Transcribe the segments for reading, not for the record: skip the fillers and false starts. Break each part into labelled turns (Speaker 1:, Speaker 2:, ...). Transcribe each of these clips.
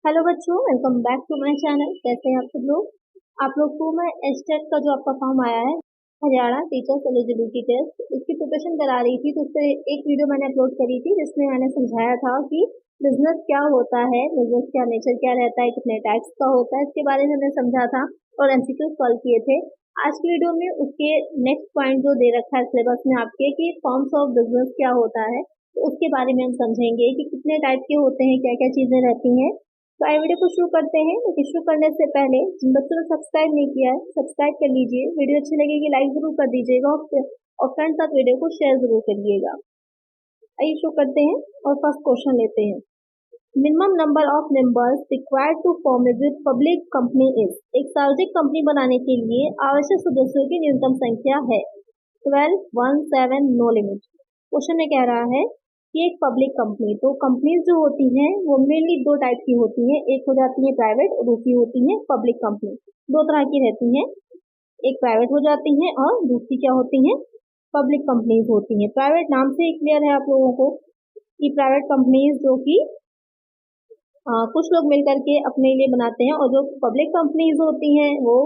Speaker 1: Hello बच्चों, welcome back to my channel. कैसे हैं आप सब लोग? आप लोग को मैं एस्टेट का जो आपका फॉर्म आया है, हरियाणा टीचर्स एलिजिबिलिटी टेस्ट, इसकी प्रिपरेशन करा रही थी। तो उस पर एक वीडियो मैंने अपलोड करी थी जिसमें मैंने समझाया था कि बिजनेस क्या होता है, बिजनेस का नेचर क्या रहता है, कितने टाइप्स का होता है, इसके बारे में हमने समझा था और एमसीक्यू सॉल्व किए थे। आज की वीडियो में उसके नेक्स्ट पॉइंट जो दे रखा है सिलेबस में आपके कि फॉर्म्स ऑफ बिजनेस क्या होता है, तो उसके बारे में हम समझेंगे कि कितने टाइप के होते हैं, क्या क्या चीजें रहती हैं। तो आइए वीडियो को शुरू करते हैं। लेकिन शुरू करने से पहले जिन बच्चों ने सब्सक्राइब नहीं किया है, सब्सक्राइब कर लीजिए। वीडियो अच्छी लगेगी लाइक जरूर कर दीजिएगा और फ्रेंड्स साथ वीडियो को शेयर जरूर करिएगा। आइए शुरू करते हैं और फर्स्ट क्वेश्चन लेते हैं। Minimum number of members required to form a public company is. एक सार्वजनिक कंपनी बनाने के लिए आवश्यक सदस्यों की न्यूनतम संख्या है 12, 1, 7, नो लिमिट। क्वेश्चन में कह रहा है कि एक पब्लिक कंपनी, तो कंपनीज जो होती हैं वो मेनली दो टाइप की होती हैं। एक हो जाती है प्राइवेट और दूसरी होती है पब्लिक कंपनी। दो तरह की रहती हैं, एक प्राइवेट हो जाती हैं और दूसरी क्या होती हैं, पब्लिक कंपनीज होती हैं। प्राइवेट नाम से ही क्लियर है आप लोगों को कि प्राइवेट कंपनीज जो कि कुछ लोग मिलकर के अपने लिए बनाते हैं, और जो पब्लिक कंपनीज होती हैं वो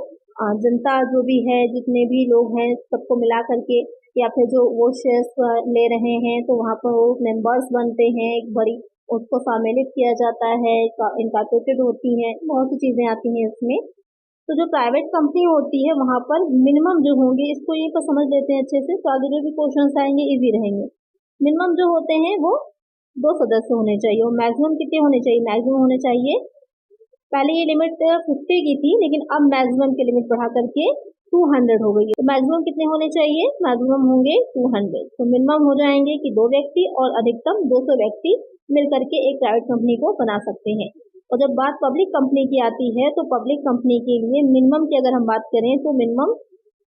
Speaker 1: जनता जो भी है, जितने भी लोग हैं सबको मिला करके, या फिर जो वो शेयर्स ले रहे हैं तो वहाँ पर वो मेंबर्स बनते हैं, एक बड़ी उसको सम्मिलित किया जाता है, इनकॉर्पोरेटेड होती हैं, बहुत सी चीजें आती हैं इसमें। तो जो प्राइवेट कंपनी होती है वहां पर मिनिमम जो होंगे, इसको ये तो समझ लेते हैं अच्छे से, तो आगे जो भी क्वेश्चन आएंगे इजी रहेंगे। मिनिमम जो होते हैं वो 2 सदस्य होने चाहिए, और मैक्सिमम कितने होने चाहिए, मैक्सिमम होने चाहिए, पहले ये लिमिट 50 की थी लेकिन अब मैक्सिमम की लिमिट बढ़ा करके 200 हो गई है। तो मैक्सिमम कितने होने चाहिए, मैक्सिमम होंगे 200। तो मिनिमम हो जाएंगे कि 2 व्यक्ति और अधिकतम 200 व्यक्ति मिलकर के एक प्राइवेट कंपनी को बना सकते हैं। और जब बात पब्लिक कंपनी की आती है तो पब्लिक कंपनी के लिए मिनिमम की अगर हम बात करें तो मिनिमम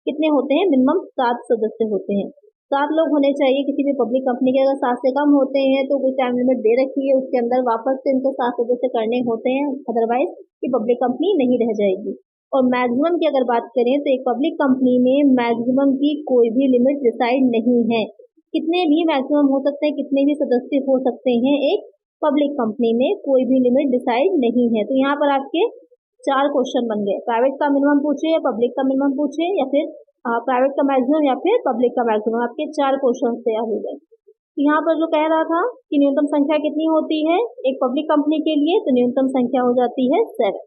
Speaker 1: कितने होते हैं, मिनिमम 7 सदस्य होते हैं। 7 लोग होने चाहिए किसी भी पब्लिक कंपनी के। अगर 7 से कम होते हैं तो कोई टाइम लिमिट दे रखी है, उसके अंदर वापस से इनको 7 सदस्य करने होते हैं, अदरवाइज कि पब्लिक कंपनी नहीं रह जाएगी। और मैक्सिमम की अगर बात करें तो एक पब्लिक कंपनी में मैक्सिमम की कोई भी लिमिट डिसाइड नहीं है। कितने भी मैक्सिमम हो सकते हैं, कितने भी सदस्य हो सकते हैं, एक पब्लिक कंपनी में कोई भी लिमिट डिसाइड नहीं है। तो यहाँ पर आपके 4 क्वेश्चन बन गए, प्राइवेट का मिनिमम पूछे या पब्लिक का मिनिमम पूछे, या फिर प्राइवेट का मैक्सिमम या फिर पब्लिक का मैक्सिमम। आपके 4 क्वेश्चन तैयार हो गए। यहाँ पर जो कह रहा था कि न्यूनतम संख्या कितनी होती है एक पब्लिक कंपनी के लिए, तो न्यूनतम संख्या हो जाती है 7।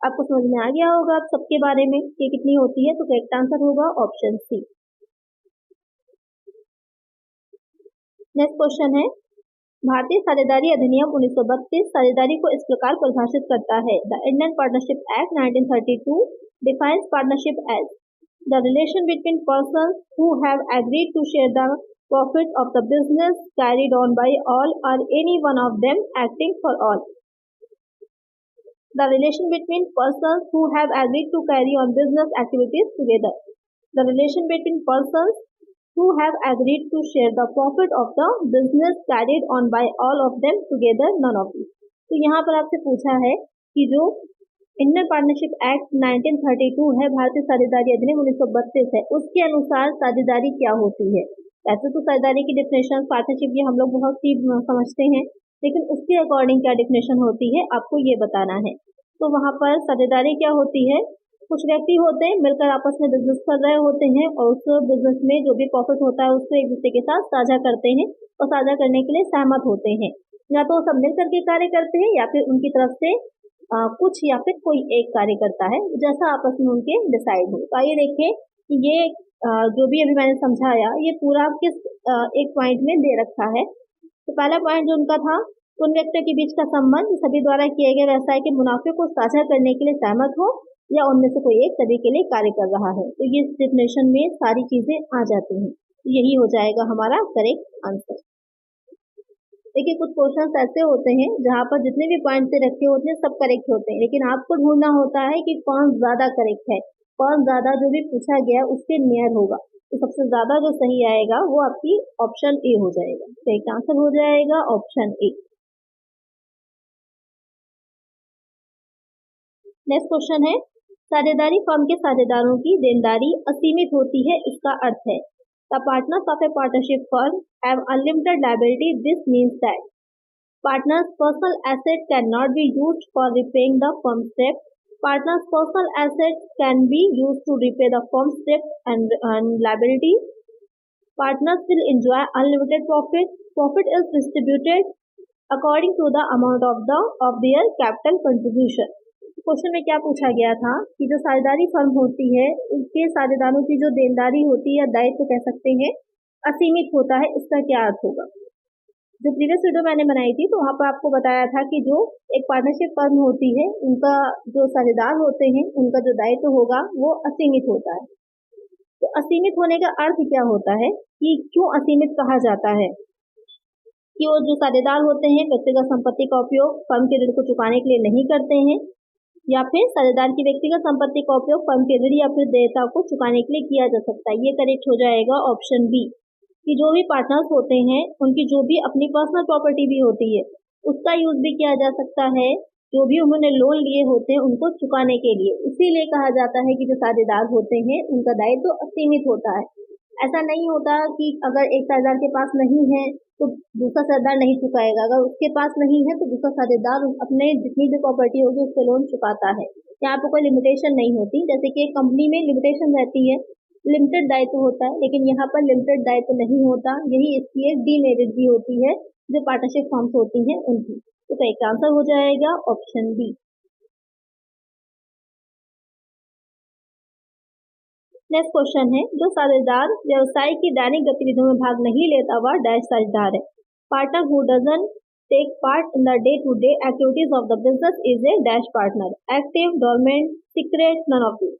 Speaker 1: आपको समझ में आ गया होगा आप सबके बारे में कि कितनी होती है, तो करेक्ट आंसर होगा ऑप्शन सी। नेक्स्ट क्वेश्चन है, भारतीय साझेदारी अधिनियम 1932 साझेदारी को इस प्रकार परिभाषित करता है। The Indian partnership act 1932 defines partnership as the relation between persons who have agreed to share the profit of the business carried on by all or any one of them acting for all. The relation between persons who have agreed to carry on business activities together. The relation between persons who have agreed to share the profit of the business carried on by all of them together, none of these. तो यहाँ पर आपसे पूछा है कि जो Indian partnership act 1932 है, भारतीय साझेदारी अधिनियम 1932 है, उसके अनुसार साझेदारी क्या होती है। वैसे तो साझेदारी की डिफिनेशन पार्टनरशिप ये हम लोग बहुत सी समझते हैं, लेकिन उसके अकॉर्डिंग क्या डिफिनेशन होती है आपको ये बताना है। तो वहां पर साझेदारी क्या होती है, कुछ व्यक्ति होते हैं मिलकर आपस में बिजनेस कर रहे होते हैं, और उस बिजनेस में जो भी प्रॉफिट होता है उसको एक दूसरे के साथ साझा करते हैं, और साझा करने के लिए सहमत होते हैं। या तो सब मिलकर के कार्य करते हैं, या फिर उनकी तरफ से कुछ या फिर कोई एक कार्य करता है, जैसा आपस में उनके डिसाइड हो। तो आइए देखें कि ये जो भी अभी मैंने समझाया ये पूरा किस एक पॉइंट में दे रखा है। तो पहला पॉइंट जो उनका था, उन व्यक्तियों के बीच का संबंध सभी द्वारा किए गए व्यवसाय के मुनाफे को साझा करने के लिए सहमत हो, या उनमें से कोई एक सभी के लिए कार्य कर रहा है। तो ये डिफिनेशन में सारी चीजें आ जाती हैं, यही हो जाएगा हमारा करेक्ट आंसर। देखिए कुछ क्वेश्चंस ऐसे होते हैं जहां पर जितने भी पॉइंट से रखे होते हैं सब करेक्ट होते हैं, लेकिन आपको ढूंढना होता है कि कौन ज्यादा करेक्ट है, कौन ज्यादा जो भी पूछा गया उसके नियर होगा। तो सबसे ज्यादा जो सही आएगा वो आपकी ऑप्शन ए हो जाएगा। तो एक आंसर हो जाएगा ऑप्शन ए। नेक्स्ट क्वेश्चन है, साझेदारी फर्म के साझेदारों की देनदारी असीमित होती है, इसका अर्थ है The partners of a partnership firm have unlimited liability. This means that Partners' personal assets cannot be used for repaying the firm's debt. Partners' personal assets can be used to repay the firm's debt and liabilities. Partners will enjoy unlimited profit. Profit is distributed according to the amount of their capital contribution. Question में क्या पूछा गया था कि जो साझेदारी firm होती है उसके साझेदारों की जो देनदारी होती है या दायित्व कह सकते हैं असीमित होता है, इसका क्या अर्थ होगा। जो प्रीवियस वीडियो मैंने बनाई थी तो वहाँ पर आपको बताया था कि जो एक पार्टनरशिप फर्म होती है उनका जो साझेदार होते हैं उनका जो दायित्व होगा वो असीमित होता है। तो असीमित होने का अर्थ क्या होता है कि क्यों असीमित कहा जाता है कि वो जो साझेदार होते हैं व्यक्तिगत संपत्ति का उपयोग फर्म के ऋण को चुकाने के लिए नहीं करते हैं, या फिर साझेदार की व्यक्तिगत संपत्ति का उपयोग फर्म के ऋण या फिर देयता को चुकाने के लिए किया जा सकता है। ये करेक्ट हो जाएगा ऑप्शन बी कि जो भी पार्टनर्स होते हैं उनकी जो भी अपनी पर्सनल प्रॉपर्टी भी होती है उसका यूज भी किया जा सकता है, जो भी उन्होंने लोन लिए होते हैं उनको चुकाने के लिए। इसीलिए कहा जाता है कि जो साझेदार होते हैं उनका दायित्व असीमित होता है। ऐसा नहीं होता कि अगर एक साझेदार के पास नहीं है तो दूसरा साझेदार नहीं चुकाएगा, अगर उसके पास नहीं है तो दूसरा साझेदार अपने जितनी भी प्रॉपर्टी होगी उससे लोन चुकाता है। यहाँ पर कोई लिमिटेशन नहीं होती, जैसे कि एक कंपनी में लिमिटेशन रहती है, लिमिटेड दायित्व होता है, लेकिन यहाँ पर लिमिटेड दायित्व नहीं होता। यही इसकी एक डीमेरिट भी होती है जो पार्टनरशिप फर्म्स होती हैं उनकी। तो करेक्ट आंसर हो जाएगा ऑप्शन बी। नेक्स्ट क्वेश्चन है, जो साझेदार व्यवसाय की दैनिक गतिविधियों में भाग नहीं लेता वह डैश साझेदार है। Partner who doesn't take part in the day to day activities of the business is a dash partner. Active, dormant, secret, none of this.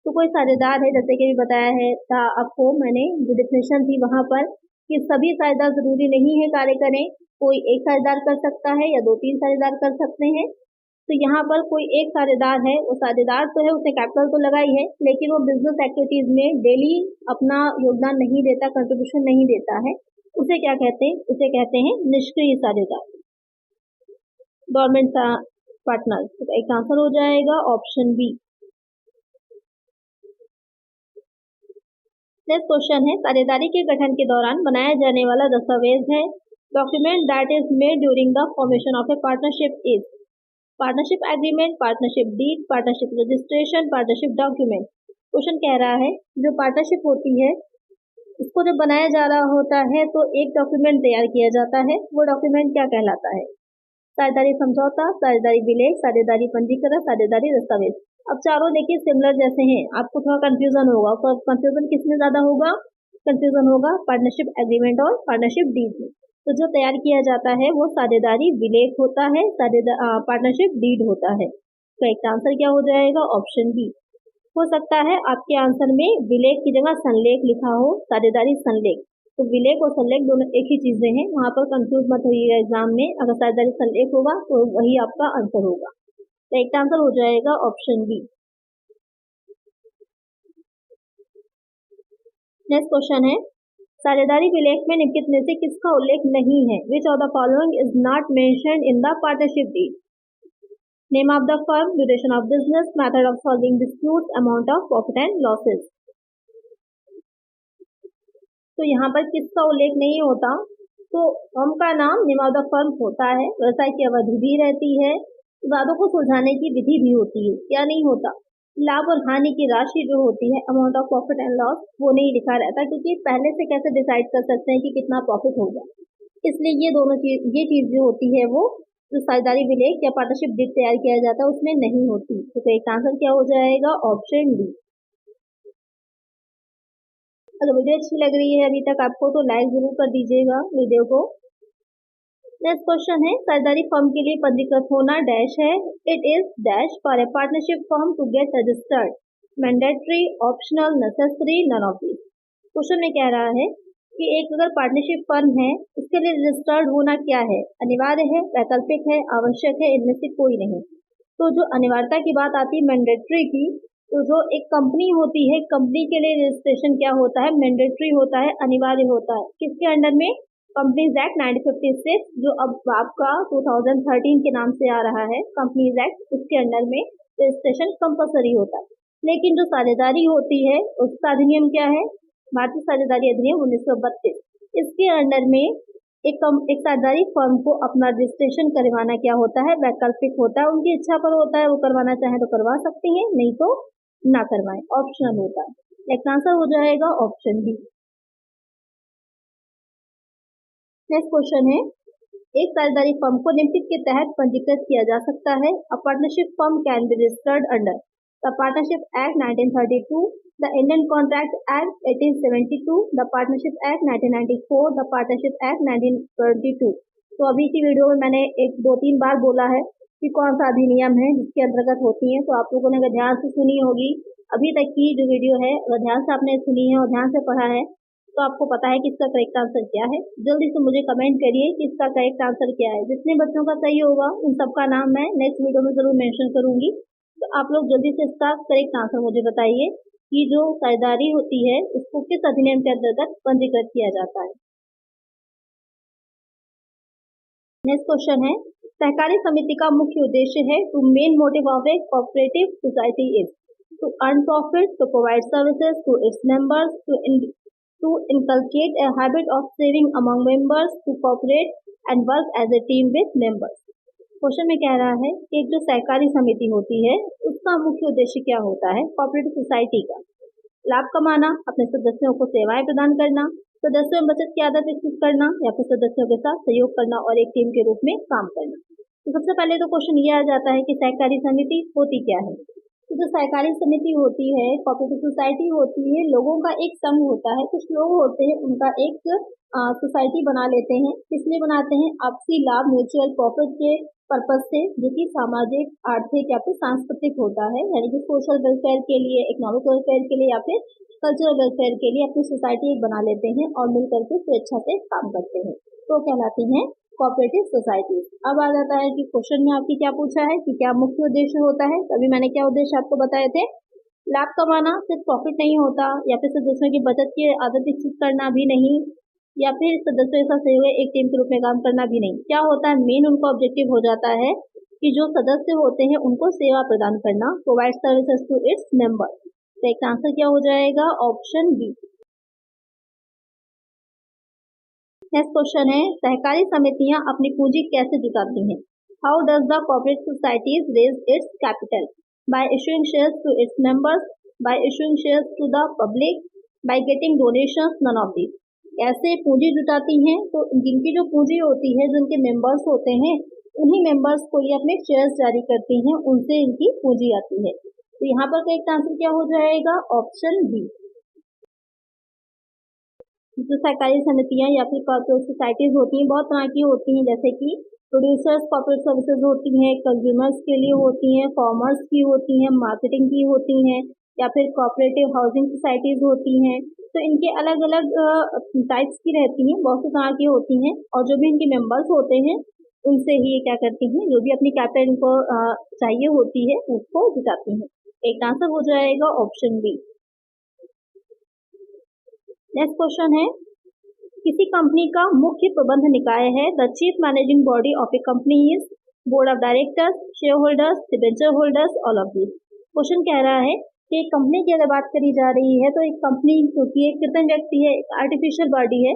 Speaker 1: तो कोई साझेदार है, जैसे कि भी बताया है था आपको मैंने जो डिफिनेशन थी वहां पर कि सभी साझेदार जरूरी नहीं है कार्य करें, कोई एक साझेदार कर सकता है या 2-3 साझेदार कर सकते हैं। तो यहाँ पर कोई एक साझेदार है, वो साझेदार तो है, उसने कैपिटल तो लगाई है लेकिन वो बिजनेस एक्टिविटीज में डेली अपना योगदान नहीं देता, कंट्रीब्यूशन नहीं देता है, उसे क्या कहते हैं? उसे कहते हैं निष्क्रिय साझेदार, गवर्नमेंट पार्टनर। तो एक आंसर हो जाएगा ऑप्शन बी। नेक्स्ट क्वेश्चन है, साझेदारी के गठन के दौरान बनाया जाने वाला दस्तावेज है। Document that is made during the formation of a partnership is partnership agreement, partnership deed, partnership registration, partnership document. Question कह रहा है जो पार्टनरशिप होती है इसको जब बनाया जा रहा होता है तो एक डॉक्यूमेंट तैयार किया जाता है, वो डॉक्यूमेंट क्या कहलाता है? साझेदारी समझौता, साझेदारी विलेख, साझेदारी पंजीकरण, साझेदारी दस्तावेज। अब चारों देखिए सिमिलर जैसे हैं, आपको थोड़ा कंफ्यूजन होगा। तो कंफ्यूजन किसमें ज्यादा होगा? कंफ्यूजन होगा पार्टनरशिप एग्रीमेंट और पार्टनरशिप डीड में। तो जो तैयार किया जाता है वो साझेदारी विलेख होता है, पार्टनरशिप डीड होता है। तो एक आंसर क्या हो जाएगा? Option B. हो सकता है आपके आंसर में विलेख की जगह संलेख लिखा हो, साझेदारी संलेख। तो विलेख और संलेख दोनों एक ही चीजें हैं, वहां पर कंफ्यूज मत होइएगा एग्जाम में। अगर साझेदारी संलेख होगा तो वही आपका आंसर होगा। तो एक आंसर हो जाएगा ऑप्शन बी। नेक्स्ट क्वेश्चन है, साझेदारी विलेख में निम्नलिखित में से किसका उल्लेख नहीं है? Which of the following is not mentioned in the partnership deed? Name of the firm, duration of business, method of solving dispute, amount of profit and losses. तो यहाँ पर किसका उल्लेख नहीं होता? तो फर्म का नाम, नेम ऑफ द फर्म होता है, व्यवसाय की अवधि भी रहती है, विवादों को सुलझाने की विधि भी होती है। क्या नहीं होता? लाभ और हानि की राशि जो होती है, amount of profit and loss, वो नहीं लिखा रहता, क्योंकि पहले से कैसे डिसाइड कर सकते हैं कि कितना प्रॉफिट होगा। इसलिए ये चीज जो होती है वो जो साझेदारी विलेख या पार्टनरशिप डीड तैयार किया जाता है उसमें नहीं होती। तो एक आंसर क्या हो जाएगा? Option D. अगर वीडियो अच्छी लग रही है अभी तक आपको तो लाइक जरूर कर दीजिएगा वीडियो को। नेक्स्ट क्वेश्चन है, साझेदारी फर्म के लिए पंजीकृत होना डैश है। It is dash for a partnership firm to get registered, mandatory, optional, necessary, none of this. Question में कह रहा है कि एक अगर पार्टनरशिप फर्म है उसके लिए रजिस्टर्ड होना क्या है? अनिवार्य है, वैकल्पिक है, आवश्यक है, इनमें से कोई नहीं। तो जो अनिवार्यता की बात आती है मैंडेटरी की, तो जो एक कंपनी होती है, कंपनी के लिए रजिस्ट्रेशन क्या होता है? मैंडेटरी होता है, अनिवार्य होता है। किसके अंडर में? कंपनीज एक्ट 1956, जो अब आपका 2013 के नाम से आ रहा है कंपनीज एक्ट, उसके अंडर में रजिस्ट्रेशन कंपलसरी होता है। लेकिन जो साझेदारी होती है उसका अधिनियम क्या है? भारतीय साझेदारी अधिनियम 1932। इसके अंडर में एक साझेदारी फर्म को अपना रजिस्ट्रेशन करवाना क्या होता है, वैकल्पिक होता है, उनकी इच्छा पर होता है, वो करवाना चाहे तो करवा सकती हैं, नहीं तो ना करवाएं, ऑप्शनल होता है। नेक्स्ट आंसर हो जाएगा ऑप्शन बी। नेक्स्ट क्वेश्चन है, एक साझेदारी फर्म को निम्नलिखित के तहत पंजीकृत किया जा सकता है। A partnership firm can be registered under the partnership act 1932, the Indian contract act 1872, the partnership act 1994, the partnership act 1922। तो अभी की वीडियो में मैंने एक 2-3 बार बोला है कि कौन सा अधिनियम है जिसके अंतर्गत होती है, तो आप लोगों ने अगर ध्यान से सुनी होगी अभी तक की जो वीडियो है, अगर ध्यान से आपने सुनी है और ध्यान से पढ़ा है तो आपको पता है कि इसका करेक्ट आंसर क्या है। जल्दी से मुझे कमेंट करिए कि इसका करेक्ट आंसर क्या है। जितने बच्चों का सही होगा उन सबका नाम मैं नेक्स्ट वीडियो में जरूर मेंशन करूंगी। तो आप लोग जल्दी से इसका करेक्ट आंसर मुझे बताइए कि जो साझेदारी होती है उसको किस अधिनियम के अंतर्गत पंजीकृत किया जाता है। नेक्स्ट क्वेश्चन है, सहकारी समिति का मुख्य उद्देश्य है to main motive of a cooperative society is to earn profit, to provide services to its members, to inculcate a habit of saving among members, to cooperate and work as a team with members। Question में कह रहा है कि एक जो सहकारी समिति होती है उसका मुख्य उद्देश्य क्या होता है। कोऑपरेटिव सोसाइटी का लाभ कमाना, अपने सदस्यों को सेवाएं प्रदान करना, सदस्यों में बचत की आदत विकसित करना या फिर सदस्यों के साथ सहयोग करना और एक टीम के रूप में काम करना। तो सबसे पहले तो क्वेश्चन ये आ जाता है कि सहकारी समिति होती क्या है। तो जो सहकारी समिति होती है, कोऑपरेटिव सोसाइटी होती है, लोगों का एक संघ होता है। कुछ लोग होते हैं उनका एक सोसाइटी बना लेते हैं। किस लिए बनाते हैं? आपसी लाभ, म्यूचुअल प्रॉफिट के पर्पज से, जो कि सामाजिक, आर्थिक या फिर सांस्कृतिक होता है, यानी कि सोशल वेलफेयर के लिए, इकोनॉमिक वेलफेयर के लिए या फिर कल्चरल वेलफेयर के लिए अपनी सोसाइटी एक बना लेते हैं और मिल करके स्वेच्छा से काम करते हैं, तो कहलाती हैं कोऑपरेटिव सोसाइटी। अब आ जाता है कि क्वेश्चन में आपकी क्या पूछा है कि क्या मुख्य उद्देश्य होता है। तभी मैंने क्या उद्देश्य आपको बताए थे, लाभ कमाना, सिर्फ प्रॉफिट नहीं होता, या फिर सदस्यों की बचत की आदत विकसित करना भी नहीं, या फिर सदस्यों के साथ सहयोग एक टीम के रूप में काम करना भी नहीं। क्या होता है, मेन उनका ऑब्जेक्टिव हो जाता है कि जो सदस्य होते हैं उनको सेवा प्रदान करना, provide services to its member. तो एक आंसर क्या हो जाएगा, ऑप्शन बी। नेक्स्ट क्वेश्चन है, सहकारी समितियां अपनी पूंजी कैसे जुटाती हैं। How does the cooperative societies raise its capital? By issuing shares to its members, by issuing shares to the public, by getting donations, none of these. कैसे पूंजी जुटाती हैं? तो जिनकी जो पूंजी होती है, जिनके मेंबर्स होते हैं, उन्हीं मेंबर्स को ये अपने शेयर्स जारी करती हैं, उनसे इनकी पूंजी आती है। तो यहाँ पर करेक्ट आंसर क्या हो जाएगा, ऑप्शन बी। जो सहकारी समितियां या फिर कॉर्पोरेट सोसाइटीज होती हैं, बहुत तरह की होती हैं, जैसे कि प्रोड्यूसर्स कॉर्पोरेट सर्विसेज होती हैं, कंज्यूमर्स के लिए होती हैं, कॉमर्स की होती हैं, मार्केटिंग की होती हैं, या फिर कॉर्पोरेटिव हाउसिंग सोसाइटीज होती हैं। तो इनके अलग अलग टाइप्स की रहती हैं, बहुत सी तरह की होती हैं, और जो भी इनके मेंबर्स होते हैं उनसे ही ये क्या करती हैं, जो भी अपनी कैपिटल इनको चाहिए होती है उसको जुटाती हैं। एक आंसर हो जाएगा ऑप्शन बी। नेक्स्ट क्वेश्चन है, किसी कंपनी का मुख्य प्रबंध निकाय है। The chief managing body of A company is board of directors, share holders, debenture holders, all of these. Question कह रहा है कि एक कंपनी की अगर बात करी जा रही है तो एक कंपनी क्योंकि एक कृत्रिम व्यक्ति है, एक आर्टिफिशियल बॉडी है,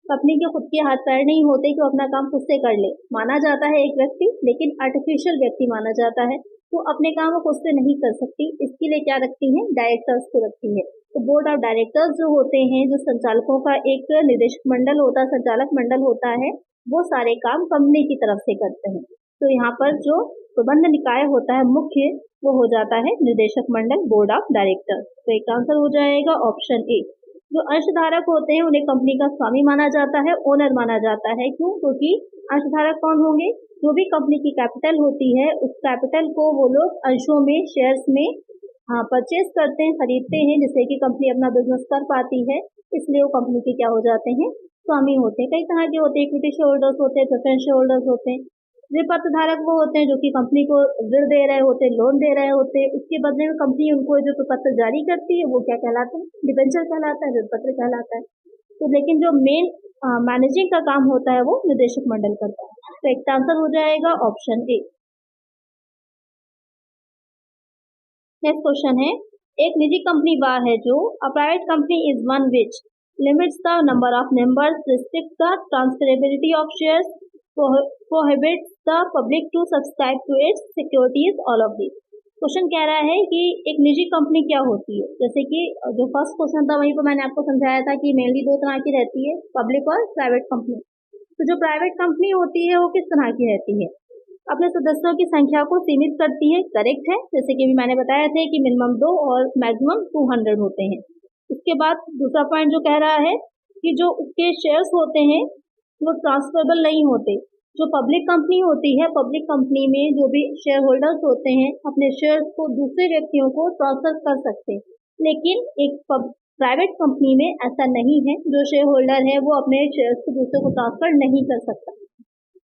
Speaker 1: कंपनी के खुद के हाथ पैर नहीं होते कि वो अपना काम खुद से कर ले। माना जाता है एक व्यक्ति, लेकिन आर्टिफिशियल व्यक्ति माना जाता है, तो अपने काम वो खुद से नहीं कर सकती। इसके लिए क्या रखती हैं, डायरेक्टर्स को रखती है। तो बोर्ड ऑफ डायरेक्टर्स जो होते हैं, जो संचालकों का एक निर्देशक मंडल होता है, संचालक मंडल होता है, वो सारे काम कंपनी की तरफ से करते हैं। तो यहाँ पर जो प्रबंध निकाय होता है मुख्य, वो हो जाता है निर्देशक मंडल, बोर्ड ऑफ डायरेक्टर्स। तो एक आंसर हो जाएगा ऑप्शन ए। जो अंशधारक होते हैं उन्हें कंपनी का स्वामी माना जाता है, ओनर माना जाता है। क्यों? क्योंकि अंशधारक कौन होंगे, जो भी कंपनी की कैपिटल होती है उस कैपिटल को वो लोग अंशों में, शेयर्स में परचेज करते हैं, खरीदते हैं, जिससे कि कंपनी अपना बिजनेस कर पाती है। इसलिए वो कंपनी के क्या हो जाते हैं, स्वामी होते हैं। कई तरह के होते हैं, इक्विटी शेयर होल्डर्स होते हैं, प्रेफरेंस शेयर होल्डर्स होते हैं। ऋण पत्र धारक वो होते हैं जो कि कंपनी को ऋण दे रहे होते हैं, लोन दे रहे होते हैं, उसके बदले में कंपनी उनको जो पत्र जारी करती है वो क्या कहलाता है, डिबेंचर कहलाता है, ऋण पत्र कहलाता है। तो लेकिन जो मेन मैनेजिंग का काम होता है वो निदेशक मंडल करता है। तो एक आंसर हो जाएगा ऑप्शन ए। नेक्स्ट क्वेश्चन है, एक निजी कंपनी वह है जो, a private company is one which limits the number of members, restricts the transferability of shares, prohibits the public to subscribe to its securities, all of these. Question कह रहा है कि एक निजी कंपनी क्या होती है। जैसे कि जो फर्स्ट क्वेश्चन था वहीं पर मैंने आपको समझाया था कि मेनली दो तरह की रहती है, पब्लिक और प्राइवेट कंपनी। तो जो प्राइवेट कंपनी होती है वो किस तरह की रहती है, अपने सदस्यों की संख्या को सीमित करती है, करेक्ट है। जैसे कि मैंने बताया था कि मिनिमम 2 और मैक्सिमम 200 होते हैं। उसके बाद दूसरा पॉइंट जो कह रहा है कि जो उसके शेयर्स होते हैं वो ट्रांसफरेबल नहीं होते। जो पब्लिक कंपनी होती है, पब्लिक कंपनी में जो भी शेयर होल्डर्स होते हैं अपने शेयर्स को दूसरे व्यक्तियों को ट्रांसफर कर सकते हैं, लेकिन एक प्राइवेट कंपनी में ऐसा नहीं है। जो शेयर होल्डर है वो अपने शेयर्स को दूसरे को ट्रांसफर नहीं कर सकता।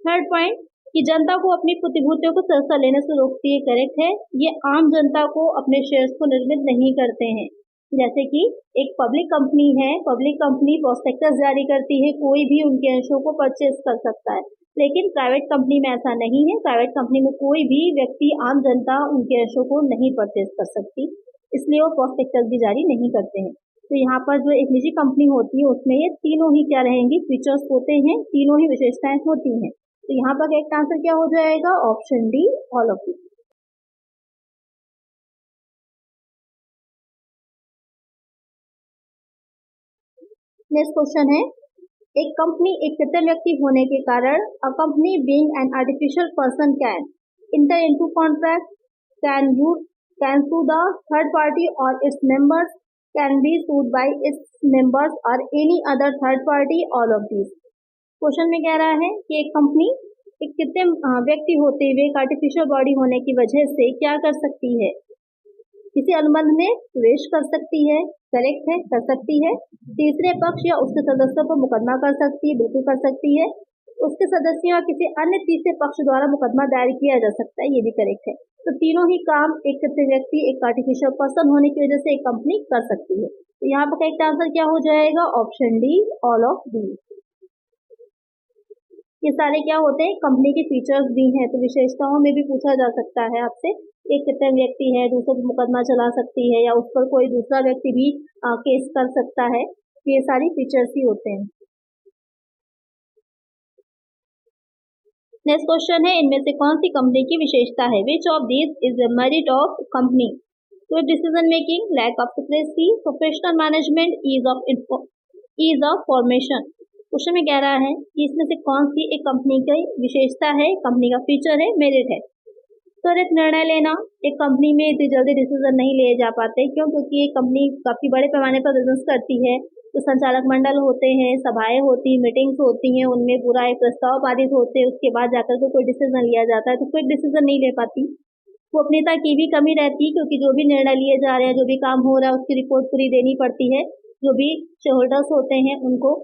Speaker 1: थर्ड पॉइंट कि जनता को अपनी प्रतिभूतियों को सस्ता लेने से रोकती है, करेक्ट है। ये आम जनता को अपने शेयर्स को निर्मित नहीं करते हैं। जैसे कि एक पब्लिक कंपनी है, पब्लिक कंपनी प्रोस्पेक्टस जारी करती है, कोई भी उनके अंशों को परचेज कर सकता है, लेकिन प्राइवेट कंपनी में ऐसा नहीं है। प्राइवेट कंपनी में कोई भी व्यक्ति, आम जनता उनके अंशों को नहीं परचेज कर सकती, इसलिए वो प्रोस्पेक्टस भी जारी नहीं करते हैं। तो यहाँ पर जो एक निजी कंपनी होती है उसमें ये तीनों ही क्या रहेंगी, फीचर्स होते हैं, तीनों ही विशेषताएं होती हैं। तो यहाँ पर एक आंसर क्या हो जाएगा, option D, all of this. Next question है, एक कंपनी एक कृत्रिम व्यक्ति होने के कारण a company being an artificial person can enter into contract, can sue the third party और its members, can be sued by its members और any other third party, all of this. Question में कह रहा है कि एक company एक कृत्रिम व्यक्ति होते हुए एक आर्टिफिशियल बॉडी होने की वजह से क्या कर सकती है, किसी अनुबंध में प्रवेश कर सकती है, करेक्ट है, कर सकती है। तीसरे पक्ष या उसके सदस्यों पर मुकदमा कर सकती है, बिल्कुल कर सकती है। उसके सदस्यों या किसी अन्य तीसरे पक्ष द्वारा मुकदमा दायर किया जा सकता है, ये भी करेक्ट है। तो तीनों ही काम एक कृत्रिम व्यक्ति, एक आर्टिफिशियल पर्सन होने की वजह से एक कंपनी कर सकती है। तो यहाँ पर करेक्ट आंसर क्या हो जाएगा, option D, all of the. ये सारे क्या होते हैं, कंपनी के फीचर्स भी हैं। तो विशेषताओं में भी पूछा जा सकता है आपसे, एक कृत्रिम व्यक्ति है, दूसरे पर मुकदमा चला सकती है या उस पर कोई दूसरा व्यक्ति भी केस कर सकता है। ये सारी फीचर्स ही होते हैं। नेक्स्ट क्वेश्चन है, इनमें से कौन सी कंपनी की विशेषता है, which of these is the merit of company, quick decision making, lack of secrecy, professional management, ease of formation. Question में कह रहा है कि इसमें से कौन सी एक कंपनी की विशेषता है, कंपनी का फीचर है, मेरिट है। त्वरित निर्णय लेना, एक कंपनी में इतनी जल्दी डिसीजन नहीं लिए जा पाते, क्यों, क्योंकि ये कंपनी काफी बड़े पैमाने पर बिजनेस करती है। तो संचालक मंडल होते हैं, सभाएं होती, मीटिंग्स होती हैं, उनमें पूरा एक प्रस्ताव पारित होते हैं, उसके बाद जाकर के कोई डिसीजन लिया जाता है। तो क्विक डिसीजन नहीं ले पाती, गोपनीयता की भी कमी रहती है, क्योंकि जो भी निर्णय लिए जा रहे हैं, जो भी काम हो रहा है उसकी रिपोर्ट पूरी देनी पड़ती है जो भी शेयर होल्डर्स होते हैं उनको।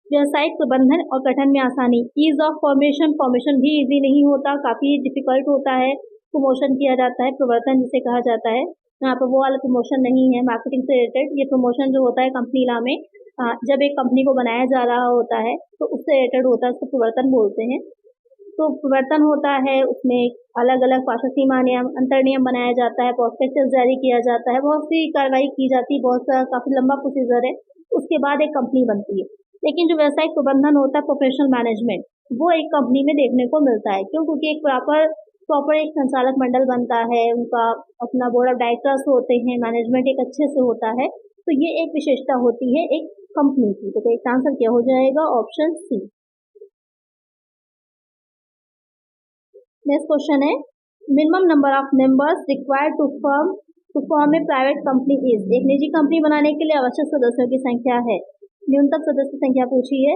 Speaker 1: व्यवसायिक प्रबंधन और गठन में आसानी, ईज ऑफ फॉर्मेशन भी इजी नहीं होता, काफी डिफिकल्ट होता है। प्रमोशन किया जाता है, प्रवर्तन जिसे कहा जाता है, यहाँ पर वो वाला प्रमोशन नहीं है मार्केटिंग से रिलेटेड। ये प्रमोशन जो होता है कंपनी लॉ में, जब एक कंपनी को बनाया जा रहा होता है तो उससे रिलेटेड होता है, उसको प्रवर्तन बोलते हैं। तो प्रवर्तन होता है, उसमें अलग अलग पार्षद सीमा नियम, अंतर नियम बनाया जाता है, प्रोस्पेक्टस जारी किया जाता है, बहुत सी कार्रवाई की जाती है, बहुत सा काफी लंबा प्रोसीजर है, उसके बाद एक कंपनी बनती है। लेकिन जो व्यावसायिक प्रबंधन होता है, प्रोफेशनल मैनेजमेंट, वो एक कंपनी में देखने को मिलता है। क्यों, क्योंकि एक प्रॉपर एक संचालक मंडल बनता है, उनका अपना बोर्ड ऑफ डायरेक्टर्स होते हैं, मैनेजमेंट एक अच्छे से होता है। तो ये एक विशेषता होती है एक कंपनी की। तो इसका आंसर क्या हो जाएगा, ऑप्शन सी। नेक्स्ट क्वेश्चन है, minimum number of members required to form a private company is, एक निजी कंपनी बनाने के लिए आवश्यक सदस्यों की संख्या है, न्यूनतम सदस्य संख्या पूछी है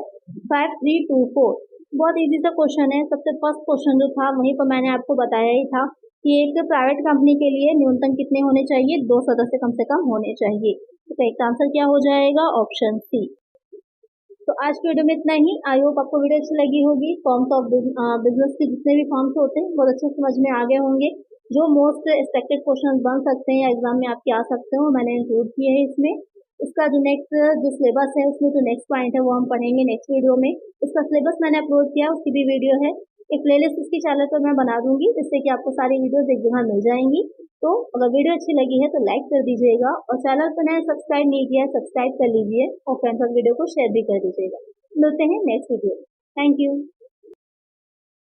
Speaker 1: 5, 3, 2, 4। बहुत इजी सा क्वेश्चन है। सबसे फर्स्ट क्वेश्चन जो था वहीं पर मैंने आपको बताया ही था कि एक प्राइवेट कंपनी के लिए न्यूनतम कितने होने चाहिए, 2 सदस्य कम से कम होने चाहिए। तो इसका आंसर क्या हो जाएगा, ऑप्शन सी। तो आज की वीडियो में इतना ही। आई होप आपको वीडियो अच्छी लगी होगी। फॉर्म्स ऑफ बिजनेस के जितने भी फॉर्म्स होते हैं बहुत अच्छे समझ में आ गए होंगे। जो मोस्ट एक्सपेक्टेड क्वेश्चन बन सकते हैं या एग्जाम में आपके आ सकते हो मैंने इंक्लूड किए हैं इसमें। इसका जो नेक्स्ट जो सिलेबस है उसमें जो नेक्स्ट पॉइंट है वो हम पढ़ेंगे नेक्स्ट वीडियो में। इसका सिलेबस मैंने अपलोड किया, उसकी भी वीडियो है, एक प्लेलिस्ट इसकी चैनल पर मैं बना दूंगी, जिससे कि आपको सारी वीडियोस एक जगह मिल जाएंगी। तो अगर वीडियो अच्छी लगी है तो लाइक कर दीजिएगा, और चैनल पर नया सब्सक्राइब नहीं किया है सब्सक्राइब कर लीजिए, और फ्रेंड्स और वीडियो को शेयर भी कर दीजिएगा। मिलते हैं नेक्स्ट वीडियो। Thank you.